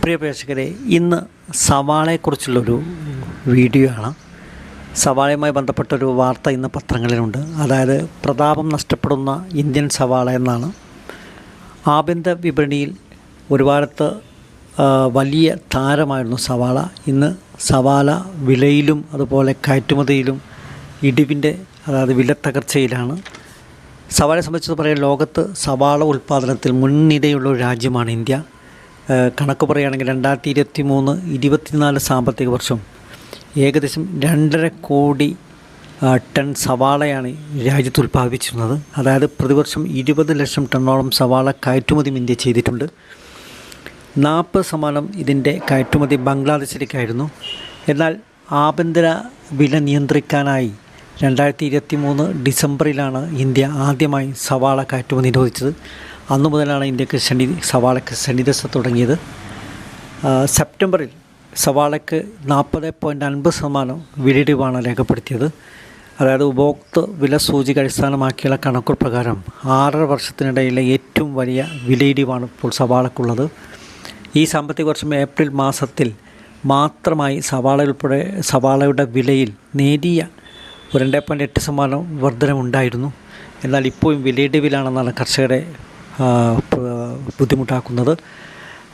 പ്രിയ പ്രേക്ഷകരെ, ഇന്ന് സവാളയെക്കുറിച്ചുള്ളൊരു വീഡിയോ ആണ്. സവാളയുമായി ബന്ധപ്പെട്ടൊരു വാർത്ത ഇന്ന് പത്രങ്ങളിലുണ്ട്. അതായത് പ്രതാപം നഷ്ടപ്പെടുന്ന ഇന്ത്യൻ സവാള എന്നാണ്. ആഭ്യന്തര വിപണിയിൽ ഒരു കാലത്ത് വലിയ താരമായിരുന്നു സവാള. ഇന്ന് സവാള വിലയിലും അതുപോലെ കയറ്റുമതിയിലും ഇടിവിൻ്റെ അതായത് വിലത്തകർച്ചയിലാണ്. സവാളയെ സംബന്ധിച്ച് പറയാൻ ലോകത്ത് സവാള ഉൽപ്പാദനത്തിൽ മുൻനിരയുള്ള ഒരു രാജ്യമാണ് ഇന്ത്യ. കണക്ക് പറയുകയാണെങ്കിൽ 2023-24 സാമ്പത്തിക വർഷം ഏകദേശം 2.5 കോടി ടൺ സവാളയാണ് രാജ്യത്ത് ഉൽപ്പാദിപ്പിച്ചിരുന്നത്. അതായത് പ്രതിവർഷം 20 ലക്ഷം ടണ്ണോളം സവാള കയറ്റുമതി ഇന്ത്യ ചെയ്തിട്ടുണ്ട്. 40% ഇതിൻ്റെ കയറ്റുമതി ബംഗ്ലാദേശിലേക്കായിരുന്നു. എന്നാൽ ആഭ്യന്തര വില നിയന്ത്രിക്കാനായി 2023 ഡിസംബറിലാണ് ഇന്ത്യ ആദ്യമായി സവാള കയറ്റുമതി നിരോധിച്ചത്. അന്നു മുതലാണ് ഇന്ത്യക്ക് സവാളയ്ക്ക് ശനിദശ തുടങ്ങിയത്. സെപ്റ്റംബറിൽ സവാളയ്ക്ക് 40.50% വിലയിടിവാണ് രേഖപ്പെടുത്തിയത്. അതായത് ഉപഭോക്തൃ വില സൂചിക അടിസ്ഥാനമാക്കിയുള്ള കണക്കുകൾ പ്രകാരം 6 വർഷത്തിനിടയിലെ ഏറ്റവും വലിയ വിലയിടിവാണ് ഇപ്പോൾ സവാളക്കുള്ളത്. ഈ സാമ്പത്തിക വർഷം ഏപ്രിൽ മാസത്തിൽ മാത്രമായി സവാളയുടെ വിലയിൽ നേരിയ 2.8% വർധനമുണ്ടായിരുന്നു. എന്നാൽ ഇപ്പോഴും വിലയിടിവിലാണെന്നാണ് കർഷകരെ ബുദ്ധിമുട്ടാക്കുന്നത്.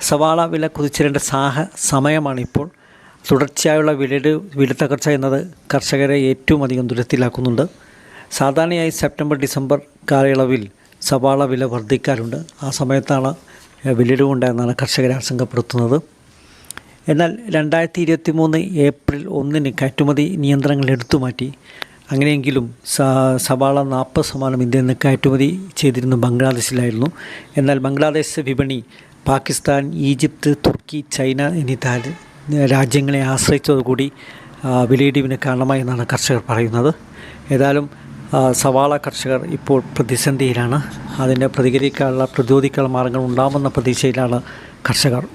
സവാള വില കുതിച്ചിരേണ്ട സമയമാണിപ്പോൾ. തുടർച്ചയായുള്ള വിലത്തകർച്ച എന്നത് കർഷകരെ ഏറ്റവും അധികം ദുരിതത്തിലാക്കുന്നുണ്ട്. സാധാരണയായി സെപ്റ്റംബർ ഡിസംബർ കാലയളവിൽ സവാള വില വർദ്ധിക്കാറുണ്ട്. ആ സമയത്താണ് വിലയിടിവുണ്ടായെന്നാണ് കർഷകരെ ആശങ്കപ്പെടുത്തുന്നത്. എന്നാൽ 2023 ഏപ്രിൽ 1 കയറ്റുമതി നിയന്ത്രണങ്ങൾ എടുത്തുമാറ്റി. അങ്ങനെയെങ്കിലും സവാള 40% ഇന്ത്യയിൽ നിന്ന് കയറ്റുമതി ചെയ്തിരുന്നു ബംഗ്ലാദേശിലായിരുന്നു. എന്നാൽ ബംഗ്ലാദേശ് വിപണി പാകിസ്ഥാൻ, ഈജിപ്ത്, തുർക്കി, ചൈന എന്നീ രാജ്യങ്ങളെ ആശ്രയിച്ചതോടുകൂടി വിലയിടിവിന് കാരണമായി എന്നാണ് കർഷകർ പറയുന്നത്. ഏതായാലും സവാള കർഷകർ ഇപ്പോൾ പ്രതിസന്ധിയിലാണ്. അതിനെ പ്രതിരോധിക്കാനുള്ള മാർഗങ്ങൾ ഉണ്ടാകുമെന്ന പ്രതീക്ഷയിലാണ് കർഷകർ.